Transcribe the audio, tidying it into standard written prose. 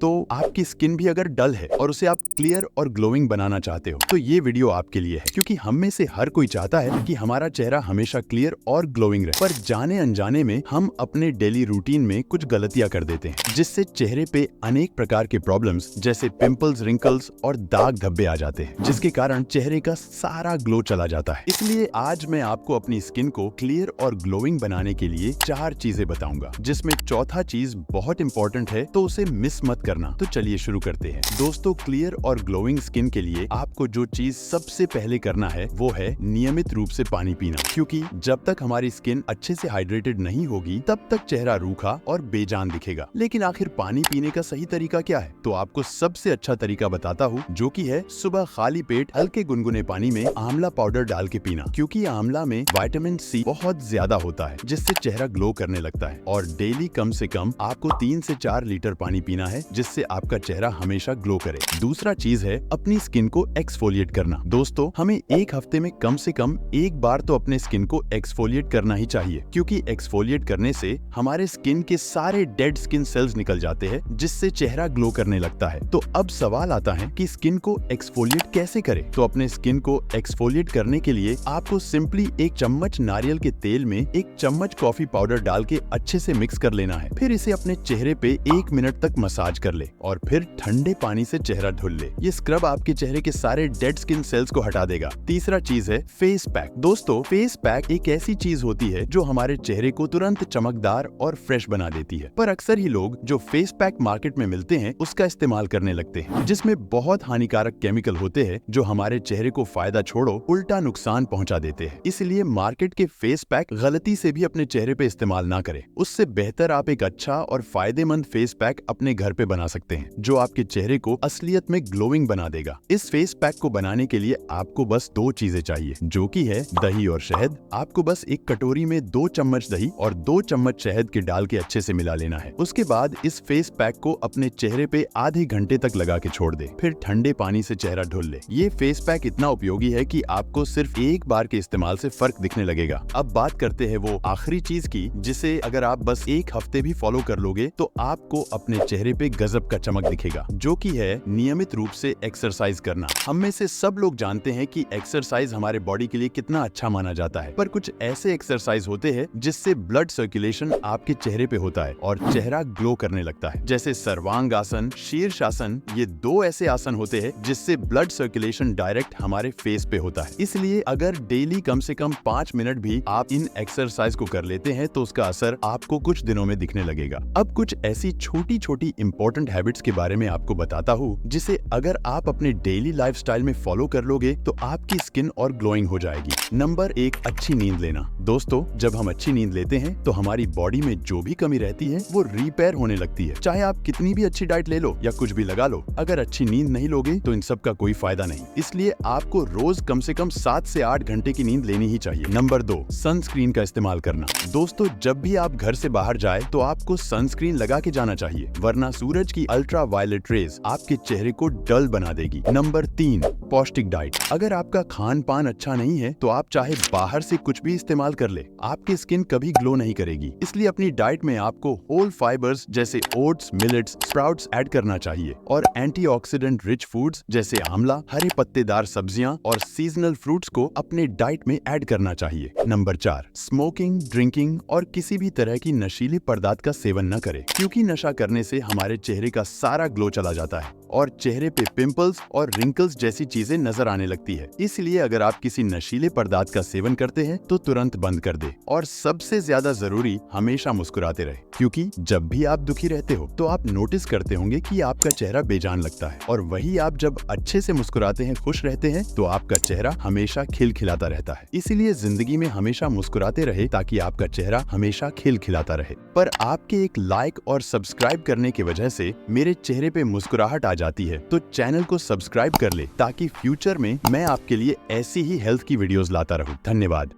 तो आपकी स्किन भी अगर डल है और उसे आप क्लियर और ग्लोइंग बनाना चाहते हो तो ये वीडियो आपके लिए है, क्योंकि हम में से हर कोई चाहता है कि हमारा चेहरा हमेशा क्लियर और ग्लोइंग रहे। पर जाने अनजाने में हम अपने डेली रूटीन में कुछ गलतियां कर देते हैं, जिससे चेहरे पे अनेक प्रकार के प्रॉब्लम्स जैसे पिंपल्स, रिंकल्स और दाग धब्बे आ जाते हैं, जिसके कारण चेहरे का सारा ग्लो चला जाता है। इसलिए आज मैं आपको अपनी स्किन को क्लियर और ग्लोइंग बनाने के लिए 4 चीजें बताऊंगा, जिसमें चौथा चीज बहुत इंपॉर्टेंट है, तो उसे मिस मत करना। तो चलिए शुरू करते हैं। दोस्तों, क्लियर और ग्लोइंग स्किन के लिए आपको जो चीज सबसे पहले करना है वो है नियमित रूप से पानी पीना, क्योंकि जब तक हमारी स्किन अच्छे से हाइड्रेटेड नहीं होगी तब तक चेहरा रूखा और बेजान दिखेगा। लेकिन आखिर पानी पीने का सही तरीका क्या है? तो आपको सबसे अच्छा तरीका बताता हूँ, जो कि है सुबह खाली पेट हल्के गुनगुने पानी में आंवला पाउडर डाल के पीना, क्योंकि आंवला में विटामिन सी बहुत ज्यादा होता है, जिससे चेहरा ग्लो करने लगता है। और डेली कम से कम आपको 3 से 4 लीटर पानी पीना है, जिससे आपका चेहरा हमेशा ग्लो करे। दूसरा चीज है अपनी स्किन को एक्सफोलिएट करना। दोस्तों, हमें एक हफ्ते में कम से कम एक बार तो अपने स्किन को एक्सफोलिएट करना ही चाहिए, क्योंकि एक्सफोलिएट करने से हमारे स्किन के सारे डेड स्किन सेल्स निकल जाते हैं, जिससे चेहरा ग्लो करने लगता है। तो अब सवाल आता है कि स्किन को एक्सफोलिएट कैसे करें? तो अपने स्किन को एक्सफोलिएट करने के लिए आपको सिंपली 1 चम्मच नारियल के तेल में 1 चम्मच कॉफी पाउडर डाल के अच्छे से मिक्स कर लेना है। फिर इसे अपने चेहरे पे 1 मिनट तक मसाज कर ले और फिर ठंडे पानी से चेहरा धुल ले। ये स्क्रब आपके चेहरे के सारे डेड स्किन सेल्स को हटा देगा। तीसरा चीज है फेस पैक। दोस्तों, फेस पैक एक ऐसी चीज होती है जो हमारे चेहरे को तुरंत चमकदार और फ्रेश बना देती है, पर अक्सर ही लोग जो फेस पैक मार्केट में मिलते हैं उसका इस्तेमाल करने लगते हैं, जिसमें बहुत हानिकारक केमिकल होते हैं जो हमारे चेहरे को फायदा छोड़ो उल्टा नुकसान पहुंचा देते हैं। इसलिए मार्केट के फेस पैक गलती से भी अपने चेहरे पे इस्तेमाल ना करें। उससे बेहतर आप एक अच्छा और फायदेमंद फेस पैक अपने घर पे बना सकते हैं, जो आपके चेहरे को असलियत में ग्लोइंग बना देगा। इस फेस पैक को बनाने के लिए आपको बस 2 चीजें चाहिए, जो कि है दही और शहद। आपको बस एक कटोरी में 2 चम्मच दही और 2 चम्मच शहद के डाल के अच्छे से मिला लेना है। उसके बाद इस फेस पैक को अपने चेहरे पे आधे घंटे तक लगा के छोड़ दे, फिर ठंडे पानी से चेहरा धुल ले। ये फेस पैक इतना उपयोगी है कि आपको सिर्फ एक बार के इस्तेमाल से फर्क दिखने लगेगा। अब बात करते हैं वो आखिरी चीज की, जिसे अगर आप बस 1 हफ्ते भी फॉलो कर लोगे तो आपको अपने चेहरे पे गजब का चमक दिखेगा, जो कि है नियमित रूप से एक्सरसाइज करना। हम में से सब लोग जानते हैं कि एक्सरसाइज हमारे बॉडी के लिए कितना अच्छा माना जाता है, पर कुछ ऐसे एक्सरसाइज होते हैं जिससे ब्लड सर्कुलेशन आपके चेहरे पे होता है और चेहरा ग्लो करने लगता है, जैसे सर्वांग आसन, शीर्षासन। ये 2 ऐसे आसन होते हैं जिससे ब्लड सर्कुलेशन डायरेक्ट हमारे फेस पे होता है। इसलिए अगर डेली कम से कम 5 मिनट भी आप इन एक्सरसाइज को कर लेते हैं तो उसका असर आपको कुछ दिनों में दिखने लगेगा। अब कुछ ऐसी छोटी छोटी इंपॉर्टेंट हैबिट्स के बारे में आपको बताता हूँ, जिसे अगर आप अपने डेली लाइफस्टाइल में फॉलो कर लोगे तो आपकी स्किन और ग्लोइंग हो जाएगी। नंबर 1, अच्छी नींद लेना। दोस्तों, जब हम अच्छी नींद लेते हैं तो हमारी बॉडी में जो भी कमी रहती है वो रिपेयर होने लगती है। चाहे आप कितनी भी अच्छी डाइट ले लो या कुछ भी लगा लो, अगर अच्छी नींद नहीं लोगे तो इन सब का कोई फायदा नहीं। इसलिए आपको रोज कम से कम 7 से 8 घंटे की नींद लेनी ही चाहिए। नंबर 2, सनस्क्रीन का इस्तेमाल करना। दोस्तों, जब भी आप घर से बाहर जाए तो आपको सनस्क्रीन लगा के जाना चाहिए, वरना सूरज की अल्ट्रा वायलेट रेज आपके चेहरे को डल बना देगी। नंबर 3, पौष्टिक डाइट। अगर आपका खान पान अच्छा नहीं है तो आप चाहे बाहर से कुछ भी इस्तेमाल कर ले, आपकी स्किन कभी ग्लो नहीं करेगी। इसलिए अपनी डाइट में आपको होल फाइबर्स जैसे ओट्स, मिलेट्स, स्प्राउट्स ऐड करना चाहिए और एंटीऑक्सीडेंट रिच फूड्स जैसे आंवला, हरे पत्तेदार सब्जियां और सीजनल फ्रूट्स को अपने डाइट में ऐड करना चाहिए। नंबर 4, स्मोकिंग, ड्रिंकिंग और किसी भी तरह की नशीले पदार्थ का सेवन न करें, क्योंकि नशा करने से हमारे चेहरे का सारा ग्लो चला जाता है और चेहरे पे पिंपल्स और रिंकल्स जैसी चीजें नजर आने लगती है। इसलिए अगर आप किसी नशीले पदार्थ का सेवन करते हैं तो तुरंत बंद कर दे। और सबसे ज्यादा जरूरी, हमेशा मुस्कुराते रहे, क्योंकि जब भी आप दुखी रहते हो तो आप नोटिस करते होंगे कि आपका चेहरा बेजान लगता है, और वही आप जब अच्छे से मुस्कुराते हैं, खुश रहते हैं, तो आपका चेहरा हमेशा खिलखिलाता रहता है। इसीलिए जिंदगी में हमेशा मुस्कुराते रहे ताकि आपका चेहरा हमेशा खिलखिलाता रहे। पर आपके एक लाइक और सब्सक्राइब करने की वजह से मेरे चेहरे पे मुस्कुराहट आ जाती है, तो चैनल को सब्सक्राइब कर ले ताकि फ्यूचर में मैं आपके लिए ऐसी ही हेल्थ की वीडियोस लाता रहूं। धन्यवाद।